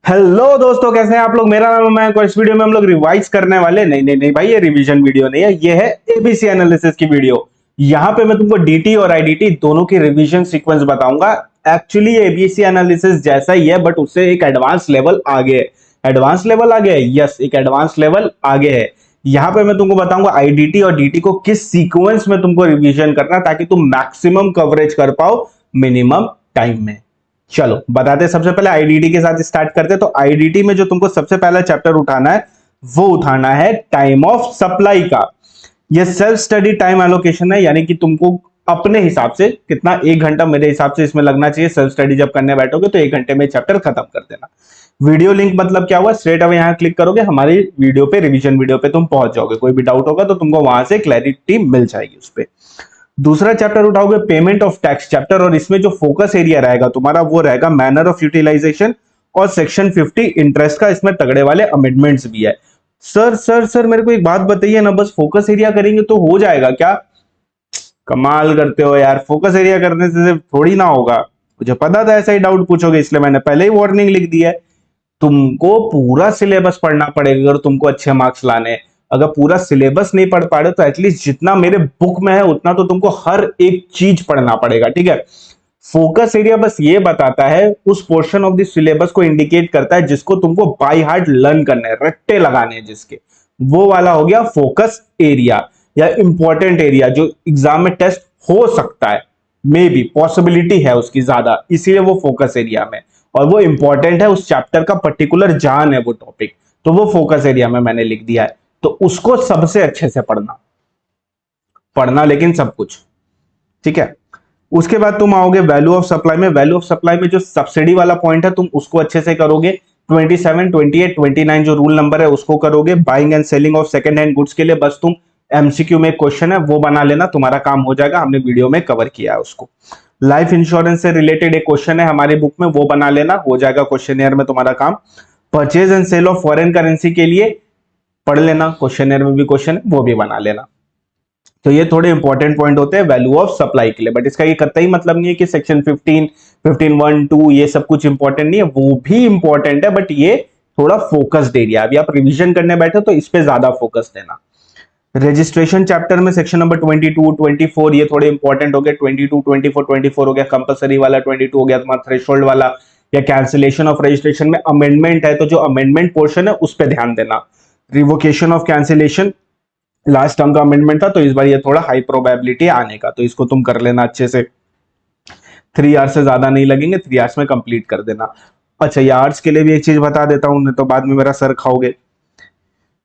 Hello दोस्तों, कैसे हैं आप लोग। मेरा नाम है मयंक। इस वीडियो में हम लोग रिवाइज करने वाले नहीं नहीं नहीं भाई, ये रिवीजन वीडियो नहीं है, ये है एबीसी एनालिसिस की वीडियो। यहाँ पे मैं तुमको डीटी और आईडीटी दोनों की रिवीजन सीक्वेंस बताऊंगा। एक्चुअली एबीसी एनालिसिस जैसा ही है, बट उससे एक एडवांस लेवल आगे है। एडवांस लेवल आगे है, यस, एक एडवांस लेवल आगे है। यहाँ पे मैं तुमको बताऊंगा आईडीटी और डीटी को किस सीक्वेंस में तुमको रिवीजन करना है, ताकि तुम मैक्सिमम कवरेज कर पाओ मिनिमम टाइम में। चलो बताते हैं। सबसे पहले आईडीटी के साथ स्टार्ट करते हैं। तो आईडीटी में जो तुमको सबसे पहला चैप्टर उठाना है, वो उठाना है टाइम ऑफ सप्लाई का। ये सेल्फ स्टडी टाइम एलोकेशन है, यानी कि तुमको अपने हिसाब से कितना, 1 घंटा मेरे हिसाब से इसमें लगना चाहिए। सेल्फ स्टडी जब करने बैठोगे तो 1 घंटे में चैप्टर खत्म कर देना। वीडियो लिंक मतलब क्या हुआ, स्ट्रेट अवे यहां क्लिक करोगे, हमारी वीडियो पे, रिवीजन वीडियो पे तुम पहुंच जाओगे। कोई भी डाउट होगा तो तुमको वहां से क्लैरिटी मिल जाएगी उस पर। दूसरा चैप्टर उठाओगे पेमेंट ऑफ टैक्स चैप्टर, और इसमें जो फोकस एरिया रहेगा तुम्हारा वो रहेगा मैनर ऑफ यूटिलाइजेशन और सेक्शन 50 इंटरेस्ट का। इसमें तगड़े वाले अमेंडमेंट्स भी है। सर मेरे को एक बात बताइए ना, बस फोकस एरिया करेंगे तो हो जाएगा क्या? कमाल करते हो यार, फोकस एरिया करने से सिर्फ थोड़ी ना होगा। मुझे पता था ऐसा ही डाउट पूछोगे, इसलिए मैंने पहले ही वार्निंग लिख दी है। तुमको पूरा सिलेबस पढ़ना पड़ेगा अगर तुमको अच्छे मार्क्स लाने हैं। अगर पूरा सिलेबस नहीं पढ़ पा रहे तो एटलीस्ट जितना मेरे बुक में है उतना तो तुमको हर एक चीज पढ़ना पड़ेगा, ठीक है। फोकस एरिया बस ये बताता है, उस पोर्शन ऑफ द सिलेबस को इंडिकेट करता है जिसको तुमको बाय हार्ट लर्न करना है, रट्टे लगाने हैं जिसके, वो वाला हो गया फोकस एरिया या इंपॉर्टेंट एरिया, जो एग्जाम में टेस्ट हो सकता है। मे बी पॉसिबिलिटी है उसकी ज्यादा, इसीलिए वो फोकस एरिया में, और वो इंपॉर्टेंट है उस चैप्टर का, पर्टिकुलर जान है वो टॉपिक, तो वो फोकस एरिया में मैंने लिख दिया है। तो उसको सबसे अच्छे से पढ़ना पढ़ना लेकिन सब कुछ, ठीक है। उसके बाद तुम आओगे वैल्यू ऑफ सप्लाई में। वैल्यू ऑफ सप्लाई में जो सब्सिडी वाला पॉइंट है तुम उसको अच्छे से करोगे। 27, 28, 29 जो रूल नंबर है उसको करोगे। Buying and selling of second hand goods के लिए बस तुम एमसीक्यू में क्वेश्चन है वो बना लेना, तुम्हारा काम हो जाएगा। हमने वीडियो में कवर किया है उसको। लाइफ इंश्योरेंस से रिलेटेड एक क्वेश्चन है हमारी बुक में, वो बना लेना, हो जाएगा क्वेश्चन में तुम्हारा काम। Purchase and sale of foreign currency के लिए पढ़ लेना, क्वेश्चन में भी क्वेश्चन है वो भी बना लेना। तो ये थोड़े इंपॉर्टेंट पॉइंट होते हैं वैल्यू ऑफ सप्लाई के लिए, बट इसका ये कतई मतलब नहीं है कि सेक्शन 15, 15(1), 2 ये सब कुछ इंपॉर्टेंट नहीं है, वो भी इंपॉर्टेंट है, बट ये थोड़ा फोकस्ड एरिया। अभी आप रिवीजन करने बैठे तो इस पे ज्यादा फोकस देना। रजिस्ट्रेशन चैप्टर में सेक्शन नंबर 22, 24 ये थोड़े इंपॉर्टेंट हो गए। 22, 24, 24 हो गया कंपलसरी वाला, 22 हो गया तुम्हारा थ्रेशोल्ड वाला या कैंसिलेशन ऑफ रजिस्ट्रेशन में अमेंडमेंट है तो जो अमेंडमेंट पोर्शन है उस पर ध्यान देना। Revocation of cancellation last term का अमेंडमेंट था, तो इस बार ये थोड़ा हाई प्रोबेबिलिटी आने का, तो इसको तुम कर लेना अच्छे से। 3 आवर्स से ज्यादा नहीं लगेंगे, 3 आवर्स में कंप्लीट कर देना। अच्छा, ये आर्ट्स के लिए भी एक चीज बता देता हूं, नहीं तो बाद में मेरा सर खाओगे।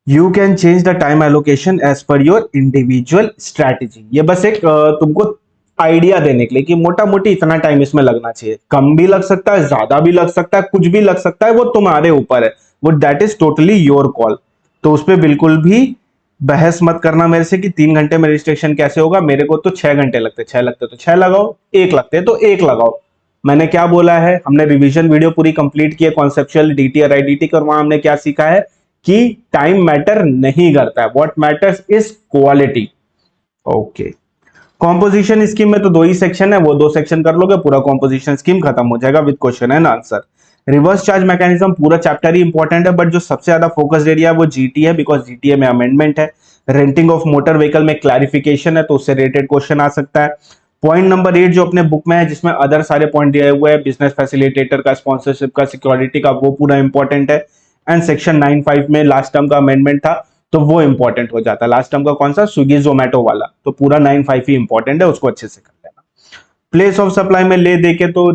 You can change the time allocation as per your individual strategy. ये बस एक तुमको आइडिया देने के लिए कि मोटा मोटी इतना टाइम इसमें लगना चाहिए। कम भी लग सकता है, ज्यादा भी लग सकता है, कुछ भी लग सकता है, वो तुम्हारे ऊपर है, वो that is totally your call. तो उस पर बिल्कुल भी बहस मत करना मेरे से कि 3 घंटे में रजिस्ट्रेशन कैसे होगा। मेरे को तो 6 घंटे लगते, 6 लगते तो 6 लगाओ, 1 लगते तो 1 लगाओ। मैंने क्या बोला है, हमने रिवीजन वीडियो पूरी कंप्लीट की है कॉन्सेप्चुअल डीटी और आईडीटी, और वहां हमने क्या सीखा है कि टाइम मैटर नहीं करता है, what matters is quality. Okay, composition scheme में तो 2 ही सेक्शन है, वो 2 सेक्शन कर लोगे, पूरा कॉम्पोजिशन स्कीम खत्म हो जाएगा with question and answer. Reverse charge mechanism पूरा चैप्टर ही इंपॉर्टेंट है, बट जो सबसे ज्यादा फोकस्ड एरिया है वो जीटी है, बिकॉज जीटीए में अमेंडमेंट है। रेंटिंग ऑफ मोटर व्हीकल में क्लैरिफिकेशन है, तो उससे रिलेटेड क्वेश्चन आ सकता है। पॉइंट नंबर 8 जो अपने बुक में है, जिसमें अदर सारे पॉइंट दिए हुए हैं, बिजनेस फैसिलिटेटर का, स्पॉन्सरशिप का, सिक्योरिटी का, वो पूरा इंपॉर्टेंट है। एंड सेक्शन 9(5) में लास्ट टर्म का अमेंडमेंट था, तो वो इंपॉर्टेंट हो जाता है। लास्ट टर्म का कौन सा, स्विगी जोमेटो वाला, तो पूरा 9(5) ही इंपॉर्टेंट है, उसको अच्छे से कर लेना। प्लेस ऑफ सप्लाई में ले देके तो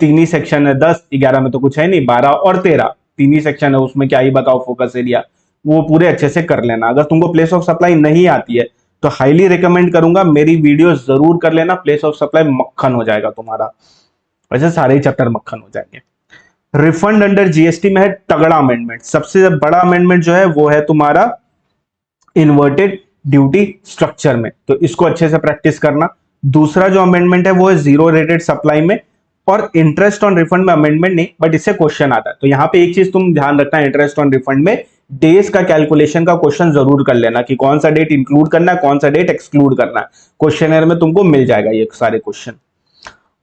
3 ही सेक्शन है, 10, 11 में तो कुछ है नहीं, 12 और 13 3 ही सेक्शन है, उसमें क्या ही बताओ फोकस एरिया, वो पूरे अच्छे से कर लेना। अगर तुमको प्लेस ऑफ सप्लाई नहीं आती है तो हाईली रिकमेंड करूंगा मेरी वीडियो जरूर कर लेना। प्लेस ऑफ सप्लाई मक्खन हो जाएगा तुम्हारा, वैसे सारे ही चैप्टर मक्खन हो जाएंगे। रिफंड अंडर जीएसटी में है तगड़ा अमेंडमेंट। सबसे बड़ा अमेंडमेंट जो है वो है तुम्हारा इन्वर्टेड ड्यूटी स्ट्रक्चर में, तो इसको अच्छे से प्रैक्टिस करना। दूसरा जो अमेंडमेंट है वो है जीरो रेटेड सप्लाई में, और इंटरेस्ट ऑन रिफंड में अमेंडमेंट नहीं, बट इससे क्वेश्चन आता है। तो यहां पे एक चीज तुम ध्यान रखना, इंटरेस्ट ऑन रिफंड में डेज का कैलकुलेशन का क्वेश्चन जरूर कर लेना कि कौन सा डेट इंक्लूड करना है, कौन सा डेट एक्सक्लूड करना है। क्वेश्चनर में तुमको मिल जाएगा ये सारे क्वेश्चन।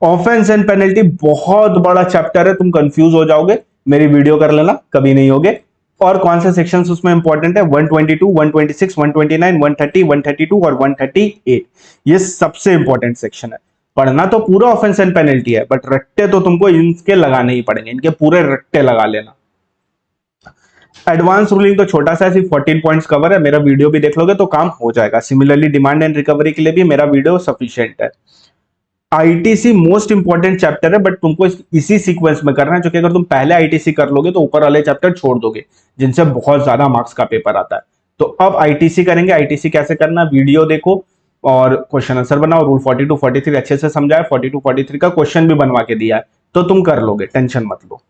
ऑफेंस एंड पेनल्टी बहुत बड़ा चैप्टर है, तुम कंफ्यूज हो जाओगे। मेरी वीडियो कर लेना, कभी नहीं होगे। और कौन से सेक्शंस उसमें इंपॉर्टेंट है, 122, 126, 129, 130, 132 और 138, ये सबसे इंपॉर्टेंट सेक्शन है। पढ़ना तो पूरा ऑफेंस एंड पेनल्टी है, बट रट्टे तो तुमको इनके लगाने ही पड़ेंगे, इनके पूरे रट्टे लगा लेना। एडवांस रूलिंग तो छोटा सा है, सिर्फ 14 पॉइंट्स कवर है, मेरा वीडियो भी देख लोगे तो काम हो जाएगा। सिमिलरली डिमांड एंड रिकवरी के लिए भी मेरा वीडियो सफिशिएंट है। आईटीसी मोस्ट इंपॉर्टेंट चैप्टर है, बट तुमको इसी सीक्वेंस में करना है, जो कि अगर तुम पहले आईटीसी कर लोगे तो ऊपर वाले चैप्टर छोड़ दोगे, जिनसे बहुत ज्यादा मार्क्स का पेपर आता है। तो अब आईटीसी करेंगे। आईटीसी कैसे करना, वीडियो देखो और क्वेश्चन आंसर बनाओ। रूल 42 43 अच्छे से समझाया, 42 43 का क्वेश्चन भी बनवा के दिया है, तो तुम कर लोगे, टेंशन मत लो।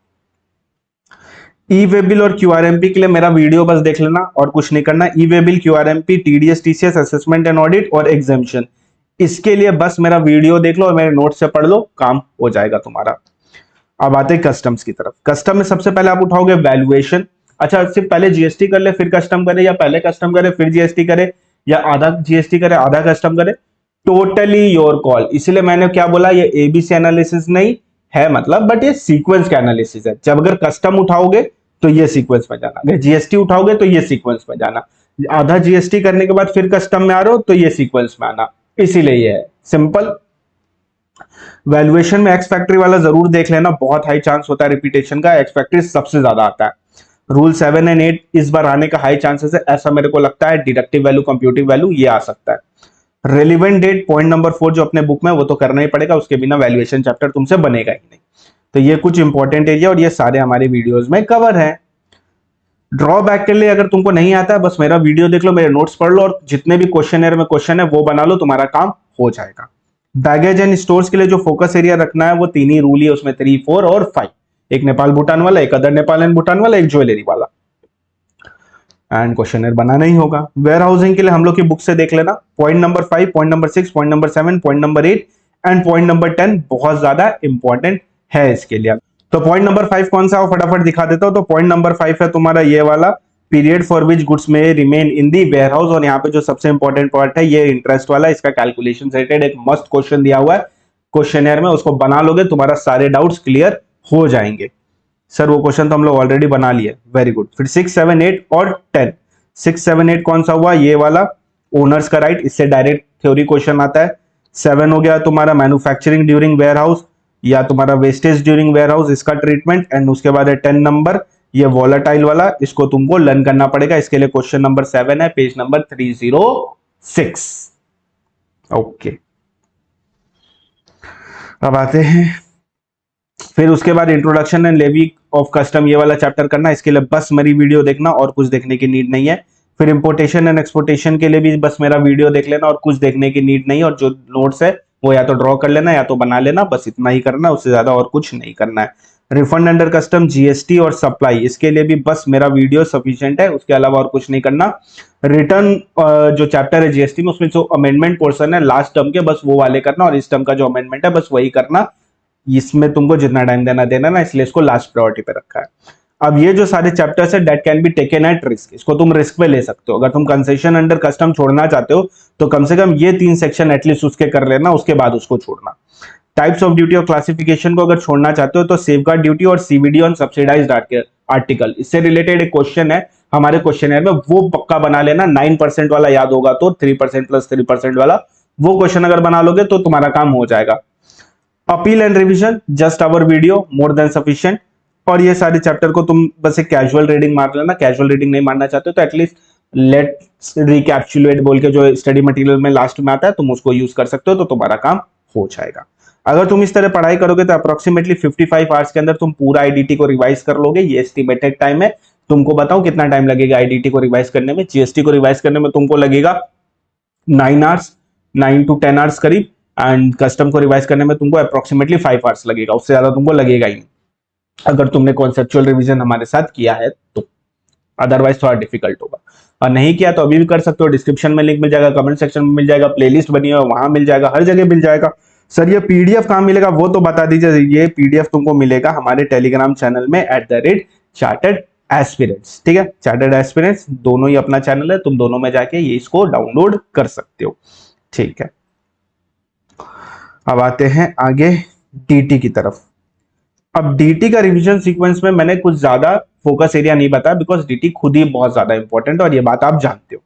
ई वे बिल और क्यूआरएमपी के लिए मेरा वीडियो बस देख लेना और कुछ नहीं करना। E way bill, QRMP, TDS, TCS, assessment and audit और एग्जामिशन, इसके लिए बस मेरा वीडियो देख लो और मेरे नोट से पढ़ लो, काम हो जाएगा तुम्हारा। अब आते हैं कस्टम्स की तरफ। कस्टम में सबसे पहले आप उठाओगे वैल्यूएशन। अच्छा, सिर्फ पहले जीएसटी कर ले फिर कस्टम करे, या पहले कस्टम करे फिर जीएसटी करे, या आधा जीएसटी करे आधा कस्टम करे, टोटली योर कॉल। इसलिए मैंने क्या बोला, ये एबीसी एनालिसिस नहीं है मतलब, बट ये सीक्वेंस का एनालिसिस है। जब अगर कस्टम उठाओगे तो ये सीक्वेंस में जाना, अगर जीएसटी उठाओगे तो ये सीक्वेंस में जाना, आधा जीएसटी करने के बाद फिर कस्टम में आ रहे हो तो ये सीक्वेंस में आना, इसीलिए ये है सिंपल। वैल्यूएशन में एक्स फैक्टरी वाला जरूर देख लेना, बहुत हाई चांस होता है रिपीटेशन का, एक्स फैक्टरी सबसे ज्यादा आता है। रूल 7 एंड 8 इस बार आने का हाई चांसेस है, ऐसा मेरे को लगता है। डिडक्टिव वैल्यू, कंप्यूटिव वैल्यू, ये आ सकता है। रेलिवेंट डेट पॉइंट नंबर 4 जो अपने बुक में, वो तो करना ही पड़ेगा, उसके बिना वैल्यूएशन चैप्टर तुमसे बनेगा ही नहीं। तो ये कुछ इंपॉर्टेंट एरिया और ये सारे हमारे वीडियोस में कवर है। ड्रॉबैक के लिए अगर तुमको नहीं आता है, बस मेरा वीडियो देख लो, मेरे नोट्स पढ़ लो और जितने भी क्वेश्चन में क्वेश्चन है वो बना लो, तुम्हारा काम हो जाएगा। बैगेज एंड स्टोर्स के लिए जो फोकस एरिया रखना है वो 3 ही रूल है उसमें, 3, 4 और 5। एक नेपाल भूटान वाला, एक अदर नेपाल एंड भूटान वाला, एक ज्वेलरी वाला। एंड क्वेश्चनर बनाना ही होगा। वेयर हाउसिंग के लिए हम लोग की बुक से देख लेना, point number 5, point number 6, point number 7, point number 8 and point number 10 बहुत ज्यादा इंपॉर्टेंट है इसके लिए। तो पॉइंट नंबर 5 कौन सा, फटाफट दिखा देता हूं। तो पॉइंट नंबर 5 है तुम्हारा ये वाला, period for which goods may remain in the warehouse. और यहाँ पे जो सबसे इंपॉर्टेंट पार्ट है ये इंटरेस्ट वाला, इसका कैलकुलेशन रिलेटेड एक मस्त क्वेश्चन दिया हुआ है क्वेश्चनर में, उसको बना लोगे तुम्हारा सारे डाउट्स क्लियर हो जाएंगे। सर वो क्वेश्चन तो हम लोग ऑलरेडी बना लिए, वेरी गुड। फिर 6, 7, 8 और 10। 6, 7, 8 कौन सा हुआ, ये वाला ओनर्स का राइट, इससे डायरेक्ट थ्योरी क्वेश्चन आता है। 7 हो गया तुम्हारा मैन्युफैक्चरिंग ड्यूरिंग वेयर हाउस या तुम्हारा वेस्टेज ड्यूरिंग वेयर हाउस, इसका ट्रीटमेंट। एंड उसके बाद है 10 नंबर, ये वॉलेटाइल वाला, इसको तुमको लर्न करना पड़ेगा। इसके लिए क्वेश्चन नंबर 7 है, पेज नंबर 306। ओके, अब आते हैं फिर उसके बाद introduction and levy of custom, ये वाला चैप्टर करना। इसके लिए बस मेरी वीडियो देखना और कुछ देखने की नीड नहीं है। फिर इंपोर्टेशन एंड एक्सपोर्टेशन के लिए भी बस मेरा वीडियो देख लेना और कुछ देखने की नीड नहीं। और जो नोट्स है वो या तो ड्रॉ कर लेना या तो बना लेना, बस इतना ही करना, उससे ज्यादा और कुछ नहीं करना है। रिफंड अंडर कस्टम, जीएसटी और सप्लाई, इसके लिए भी बस मेरा वीडियो सफिशिएंट है, उसके अलावा और कुछ नहीं करना। रिटर्न जो चैप्टर है जीएसटी में, उसमें जो अमेंडमेंट पोर्सन है लास्ट टर्म के, बस वो वाले करना, और इस टर्म का जो अमेंडमेंट है बस वही करना। इसमें तुमको जितना टाइम देना ना, इसलिए इसको लास्ट प्रायोरिटी पे रखा है। अब ये जो सारे चैप्टर्स है that can be taken at risk, इसको तुम रिस्क पे ले सकते हो। अगर तुम कंसेशन अंडर कस्टम छोड़ना चाहते हो तो कम से कम ये 3 सेक्शन एटलीस्ट उसके कर लेना, उसके बाद उसको छोड़ना। टाइप्स ऑफ ड्यूटी और क्लासिफिकेशन को अगर छोड़ना चाहते हो तो सेफगार्ड ड्यूटी और सीवीडी ऑन सब्सिडाइज्ड आर्टिकल, इससे रिलेटेड एक क्वेश्चन है हमारे क्वेश्चनर में, वो पक्का बना लेना। 9% वाला याद होगा तो 3% प्लस 3% वाला वो क्वेश्चन अगर बना लोगे तो तुम्हारा काम हो जाएगा। Appeal and revision, just our video, more than sufficient. और ये सारे चैप्टर को तुम बस एक कैजुअल रीडिंग मार लेना। कैजुअल रीडिंग नहीं मारना चाहते तो एटलीस्ट लेट्स रिकैप्चुलेट बोल के जो स्टडी मटेरियल में लास्ट में आता है तुम उसको यूज कर सकते हो, तो तुम्हारा काम हो जाएगा। अगर तुम इस तरह पढ़ाई करोगे तो अप्रोक्सीमेटली 55 आवर्स के अंदर तुम पूरा आईडीटी को रिवाइज कर लोगे। ये एस्टिमेटेड टाइम है। तुमको बताऊं कितना टाइम लगेगा आईडीटी को रिवाइज करने में। जीएसटी को रिवाइज करने में तुमको लगेगा 9 आवर्स, 9 to 10 आवर्स करीब। एंड कस्टम को रिवाइज करने में तुमको अप्रोक्सीमेटली 5 आवर्स लगेगा, उससे ज्यादा तुमको लगेगा ही नहीं अगर तुमने कॉन्सेप्चुअल रिवीजन हमारे साथ किया है तो। अदरवाइज थोड़ा डिफिकल्ट होगा। और नहीं किया तो अभी भी कर सकते हो, डिस्क्रिप्शन में लिंक मिल जाएगा, कमेंट सेक्शन में मिल जाएगा, प्लेलिस्ट बनी है वहां मिल जाएगा, हर जगह मिल जाएगा। सर ये पीडीएफ कहां मिलेगा वो तो बता दीजिए। ये पीडीएफ तुमको मिलेगा हमारे टेलीग्राम चैनल में @चार्टर्ड एस्पिरेंट्स, ठीक है। चार्टर्ड एस्पिरेंट्स दोनों ही अपना चैनल है, तुम दोनों में जाके ये इसको डाउनलोड कर सकते हो, ठीक है। अब आते हैं आगे डीटी की तरफ। अब डीटी का रिवीजन सीक्वेंस में मैंने कुछ ज्यादा फोकस एरिया नहीं बताया, बिकॉज डीटी खुद ही बहुत ज्यादा इंपॉर्टेंट है और ये बात आप जानते हो।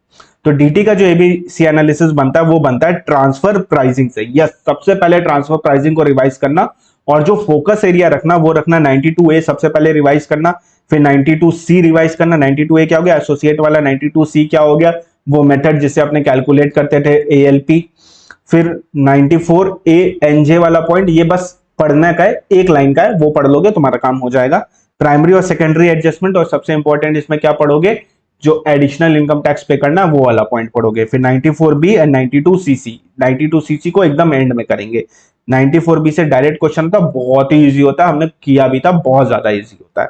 तो डीटी का जो एबीसी एनालिसिस बनता है वो बनता है ट्रांसफर प्राइसिंग से। यस, सबसे पहले ट्रांसफर प्राइसिंग को रिवाइज करना, और जो फोकस एरिया रखना वो रखना 92A सबसे पहले रिवाइज करना, फिर 92C रिवाइज करना। 92A क्या हो गया, एसोसिएट वाला। 92C क्या हो गया, वो मेथड जिससे अपने कैलकुलेट करते थे एएलपी। फिर 94A एनजे वाला पॉइंट, ये बस पढ़ने का है, एक लाइन का है, वो पढ़ लोगे तुम्हारा काम हो जाएगा। प्राइमरी और सेकेंडरी एडजस्टमेंट, और सबसे इंपॉर्टेंट इसमें क्या पढ़ोगे, जो एडिशनल इनकम टैक्स पे करना वो वाला पॉइंट पढ़ोगे। फिर 94B एंड 92CC। 92CC को एकदम एंड में करेंगे। 94B से डायरेक्ट क्वेश्चन था, बहुत ही इजी होता है, हमने किया भी था, बहुत ज्यादा इजी होता है।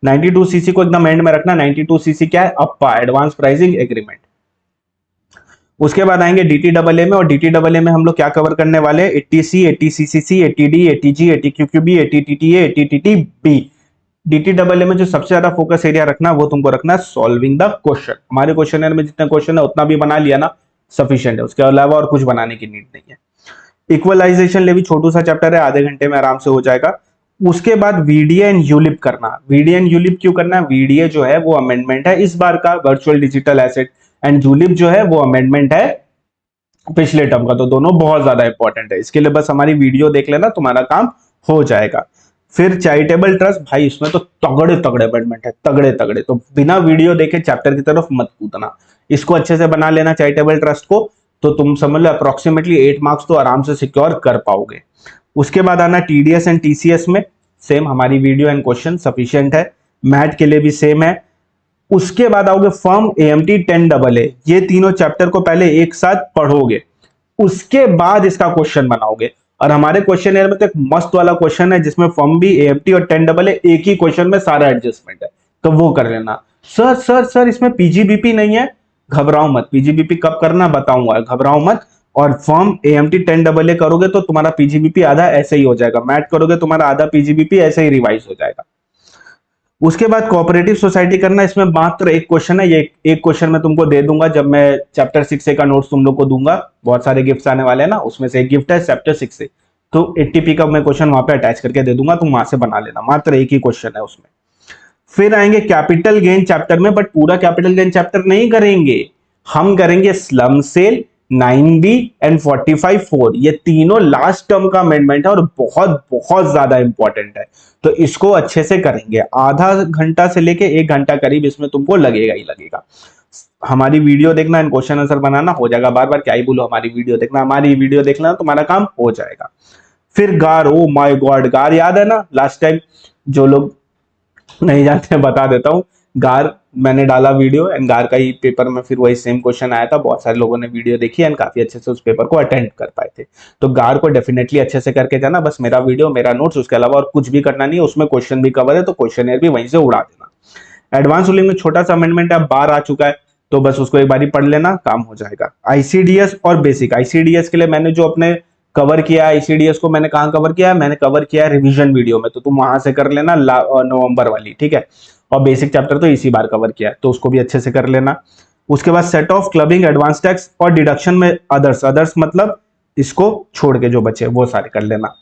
92CC को एकदम एंड में रखना। 92CC क्या है, अप्पा एडवांस प्राइसिंग एग्रीमेंट। उसके बाद आएंगे डीटीडबलए में, और डीटीडबलए में हम लोग क्या कवर करने वाले हैं, 80C, 80CCC, 80D, 80G, 80QQB, 80TTA, 80TTB। डीटीडबलए में जो सबसे ज्यादा फोकस एरिया रखना वो तुमको रखना है सॉल्विंग द क्वेश्चन। हमारे क्वेश्चन में जितने क्वेश्चन है उतना भी बना लिया ना, सफिशिएंट है, उसके अलावा और कुछ बनाने की नीड नहीं है। इक्वलाइजेशन ले भी छोटू सा चैप्टर है, आधे घंटे में आराम से हो जाएगा। उसके बाद वीडीए एंड यूलिप करना। वीडीए एंड यूलिप क्यों करना है, वीडीए जो है वो अमेंडमेंट है इस बार का, virtual digital asset, and ULIP जो है वो अमेंडमेंट है पिछले टर्म का। तो दोनों बहुत ज्यादा इंपॉर्टेंट है, इसके लिए बस हमारी वीडियो देख लेना, तुम्हारा काम हो जाएगा। फिर चैरिटेबल ट्रस्ट, भाई इसमें तो तगड़े तगड़े अमेंडमेंट है, तगड़े तगड़े, तो बिना वीडियो देखे चैप्टर की तरफ मत कूदना, इसको अच्छे से बना लेना चैरिटेबल ट्रस्ट को, तो तुम समझ लो अप्रोक्सीमेटली 8 मार्क्स तो आराम से सिक्योर कर पाओगे। उसके बाद आना टीडीएस एंड टीसीएस में, सेम हमारी वीडियो एंड क्वेश्चन सफिशिएंट है। मैट के लिए भी सेम है। उसके बाद आओगे फर्म, एएमटी, 10AA, ये तीनों चैप्टर को पहले एक साथ पढ़ोगे, उसके बाद इसका क्वेश्चन बनाओगे। और हमारे क्वेश्चन में तो एक मस्त वाला क्वेश्चन है जिसमें फर्म भी, एएमटी और 10AA एक ही क्वेश्चन में सारा एडजस्टमेंट है, तो वो कर लेना। सर सर सर इसमें पीजीबीपी नहीं है, घबराओ मत, पीजीबीपी कब करना बताऊंगा, घबराओ मत। और फॉर्म एएमटी 10AA करोगे तो तुम्हारा पीजीबीपी आधा ऐसे ही हो जाएगा, मैट करोगे तुम्हारा आधा पीजीबीपी ऐसे ही रिवाइज हो जाएगा। उसके बाद कोऑपरेटिव सोसाइटी करना, इसमें मात्र एक क्वेश्चन है, ये एक क्वेश्चन मैं तुमको दे दूंगा जब मैं चैप्टर 6A का नोट्स तुम लोग को दूंगा, बहुत सारे गिफ्ट्स आने वाले हैं ना, उसमें से एक गिफ्ट है चैप्टर 6A, तो 80P का मैं क्वेश्चन वहां पे अटैच करके दे दूंगा, तुम वहां से बना लेना, मात्र एक ही क्वेश्चन है उसमें। फिर आएंगे कैपिटल गेन चैप्टर में, बट पूरा कैपिटल गेन चैप्टर नहीं करेंगे, हम करेंगे स्लम सेल, 9B एंड 45(4), ये तीनों लास्ट टर्म का अमेंडमेंट है और बहुत बहुत ज्यादा इंपॉर्टेंट है, तो इसको अच्छे से करेंगे। आधा घंटा से लेके 1 घंटा करीब इसमें तुमको लगेगा ही लगेगा। हमारी वीडियो देखना एंड क्वेश्चन आंसर बनाना हो जाएगा, बार बार क्या ही बोलो, हमारी वीडियो देखना, हमारी वीडियो देखना, तुम्हारा काम हो जाएगा। फिर गार, ओ माय गॉड, गार याद है ना लास्ट टाइम, जो लोग नहीं जानते बता देता हूँ, गार मैंने डाला वीडियो एंड गार का ही पेपर में फिर वही सेम क्वेश्चन आया था, बहुत सारे लोगों ने वीडियो देखी एंड काफी अच्छे से उस पेपर को अटेंड कर पाए थे। तो गार को डेफिनेटली अच्छे से करके जाना, बस मेरा वीडियो मेरा नोट्स, उसके अलावा और कुछ भी करना नहीं है, उसमें क्वेश्चन भी कवर है तो क्वेश्चन भी वहीं से उड़ा देना। एडवांस रूलिंग में छोटा सा अमेंडमेंट है, बार आ चुका है तो बस उसको एक बार पढ़ लेना, काम हो जाएगा। आईसीडीएस और बेसिक, आईसीडीएस के लिए मैंने जो अपने कवर किया है, आईसीडीएस को मैंने कहां कवर किया है, मैंने कवर किया है रिवीजन वीडियो में, तो तुम वहां से कर लेना नवंबर वाली, ठीक है। और बेसिक चैप्टर तो इसी बार कवर किया है, तो उसको भी अच्छे से कर लेना। उसके बाद set of, clubbing, advance tax और डिडक्शन में अदर्स, अदर्स मतलब इसको छोड़ के जो बचे वो सारे कर लेना।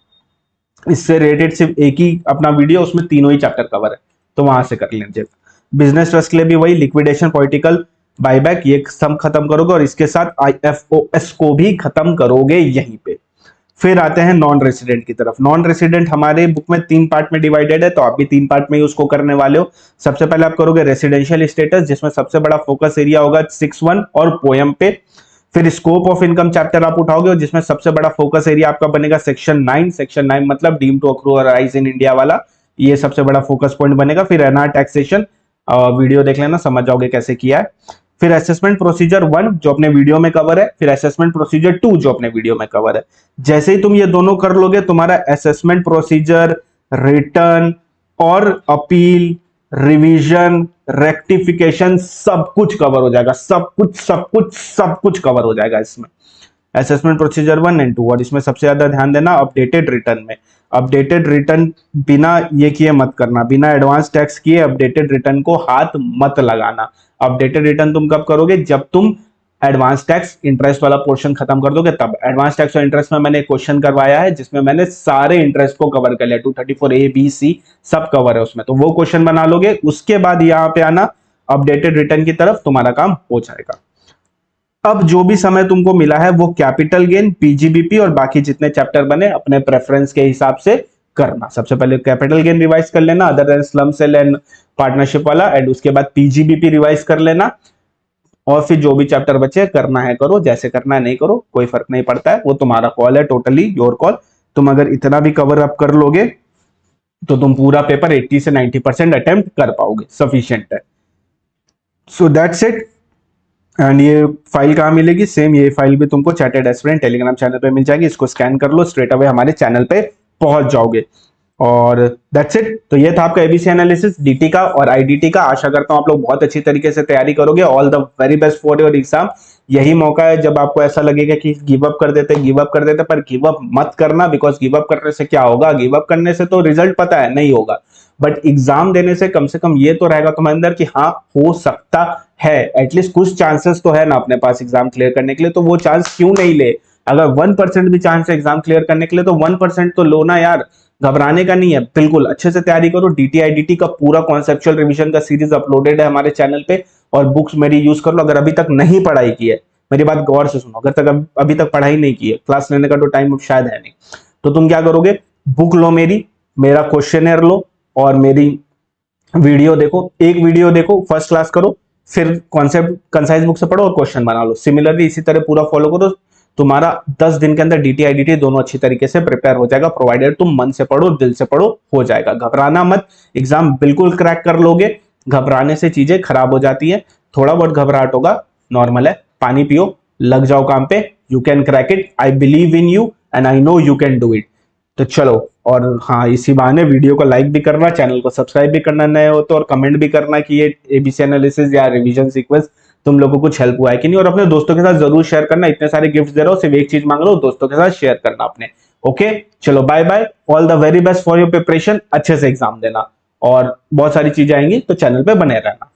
इससे रिलेटेड सिर्फ एक ही अपना वीडियो, उसमें तीनों ही चैप्टर कवर है, तो वहां से कर लीजिएगा। बिजनेस ट्रस्ट के लिए भी वही, लिक्विडेशन, पॉलिटिकल बायबैक, ये सब खत्म करोगे और इसके साथ आईएफओएस को भी खत्म करोगे यहीं पे। फिर आते हैं नॉन रेसिडेंट की तरफ। नॉन रेसिडेंट हमारे बुक में 3 पार्ट में डिवाइडेड है, तो आप भी 3 पार्ट में ही उसको करने वाले हो। सबसे पहले आप करोगे रेसिडेंशियल स्टेटस, जिसमें सबसे बड़ा फोकस एरिया होगा 6(1) और पोयम पे। फिर स्कोप ऑफ इनकम चैप्टर आप उठाओगे, जिसमें सबसे बड़ा फोकस एरिया आपका बनेगा सेक्शन 9। सेक्शन 9 मतलब डीम टू अक्रू और राइज इन इंडिया वाला, ये सबसे बड़ा फोकस पॉइंट बनेगा। फिर एनआर टैक्सेशन, वीडियो देख लेना, समझ जाओगे कैसे किया है। फिर असेसमेंट प्रोसीजर 1 जो अपने वीडियो में कवर है, फिर असेसमेंट प्रोसीजर 2 जो अपने वीडियो में कवर है। जैसे ही तुम ये दोनों कर लोगे, तुम्हारा असेसमेंट प्रोसीजर, रिटर्न और अपील, रिवीजन, रेक्टिफिकेशन सब कुछ कवर हो जाएगा, सब कुछ सब कुछ सब कुछ कवर हो जाएगा इसमें, असेसमेंट प्रोसीजर 1 एंड 2। और इसमें सबसे ज्यादा ध्यान देना अपडेटेड रिटर्न में। अपडेटेड रिटर्न बिना ये किए मत करना, बिना एडवांस टैक्स किए अपडेटेड रिटर्न को हाथ मत लगाना। अपडेटेड रिटर्न तुम कब करोगे, जब तुम एडवांस टैक्स इंटरेस्ट वाला पोर्शन खत्म कर दोगे तब। एडवांस टैक्स और इंटरेस्ट में मैंने एक क्वेश्चन करवाया है जिसमें मैंने सारे इंटरेस्ट को कवर कर लिया, 234A, B, C सब कवर है उसमें, तो वो क्वेश्चन बना लोगे। उसके बाद यहाँ पे आना अपडेटेड रिटर्न की तरफ, तुम्हारा काम हो जाएगा। अब जो भी समय तुमको मिला है वो कैपिटल गेन, पीजीबीपी और बाकी जितने चैप्टर बने अपने प्रेफरेंस के हिसाब से करना। सबसे पहले कैपिटल गेन रिवाइज कर लेना, other than slump sale and partnership वाला, एंड उसके बाद पीजीबीपी रिवाइज कर लेना, और फिर जो भी चैप्टर बचे करना है करो, जैसे करना है नहीं करो, कोई फर्क नहीं पड़ता है, वो तुम्हारा कॉल है, टोटली योर कॉल। तुम अगर इतना भी कवर अप कर लोगे तो तुम पूरा पेपर 80 से 90% अटेम्प्ट कर पाओगे, सफिशिएंट है। So that's it. एंड ये फाइल कहाँ मिलेगी? सेम ये फाइल भी तुमको चैटेड एस्पिरेंट टेलीग्राम चैनल पे मिल जाएगी, इसको स्कैन कर लो, स्ट्रेट अवे हमारे चैनल पे पहुंच जाओगे। और दैट्स इट। तो ये था आपका एबीसी एनालिसिस डीटी का और आईडीटी का। आशा करता हूं आप लोग बहुत अच्छी तरीके से तैयारी करोगे। All the very best for your exam. यही मौका है जब आपको ऐसा लगेगा कि गिव अप कर देते, पर गिव अप मत करना, बिकॉज गिव अप करने से क्या होगा? गिव अप करने से तो रिजल्ट पता है नहीं होगा, बट एग्जाम देने से कम से कम ये तो रहेगा तुम्हारे अंदर कि हाँ हो सकता है, एटलीस्ट कुछ चांसेस तो है ना अपने पास एग्जाम क्लियर करने के लिए, तो वो चांस क्यों नहीं ले? अगर 1% भी चांस है एग्जाम क्लियर करने के लिए तो 1% तो लो ना यार, घबराने का नहीं है। बिल्कुल अच्छे से तैयारी करो। डीटीआईडीटी का पूरा कॉन्सेप्चुअल रिवीजन का सीरीज अपलोडेड है हमारे चैनल पे, और बुक्स मेरी यूज कर लो। अगर अभी तक नहीं पढ़ाई की है, मेरी बात गौर से सुनो, अगर तक अभी तक पढ़ाई नहीं की है, क्लास लेने का तो टाइम अब शायद है नहीं, तो तुम क्या करोगे? बुक लो मेरा क्वेश्चनर लो और मेरी वीडियो देखो। एक वीडियो देखो, फर्स्ट क्लास करो, फिर कॉन्सेप्ट कंसाइज बुक से पढ़ो और क्वेश्चन बना लो। सिमिलरली इसी तरह पूरा फॉलो करो, तुम्हारा 10 दिन के अंदर डीटीआईडीटी दोनों अच्छी तरीके से प्रिपेयर हो जाएगा, प्रोवाइडेड तुम मन से पढ़ो, दिल से पढ़ो, हो जाएगा। घबराना मत, एग्जाम बिल्कुल क्रैक कर लोगे। घबराने से चीजें खराब हो जाती है, थोड़ा बहुत घबराहट होगा, नॉर्मल है। पानी पियो, लग जाओ काम पे, you can crack it, I believe in you and I know you can do it. तो चलो, और हाँ इसी बहाने वीडियो को लाइक भी करना, चैनल को सब्सक्राइब भी करना नए हो तो, और कमेंट भी करना कि ये एबीसी एनालिसिस या रिवीजन सीक्वेंस तुम लोगों को कुछ हेल्प हुआ है कि नहीं, और अपने दोस्तों के साथ जरूर शेयर करना। इतने सारे गिफ्ट दे रहा हूं, सिर्फ एक चीज मांग रहा हूं, दोस्तों के साथ शेयर करना अपने। ओके चलो, bye bye, all the very best for your preparation. अच्छे से एग्जाम देना और बहुत सारी चीजें आएंगी तो चैनल पे बने रहना।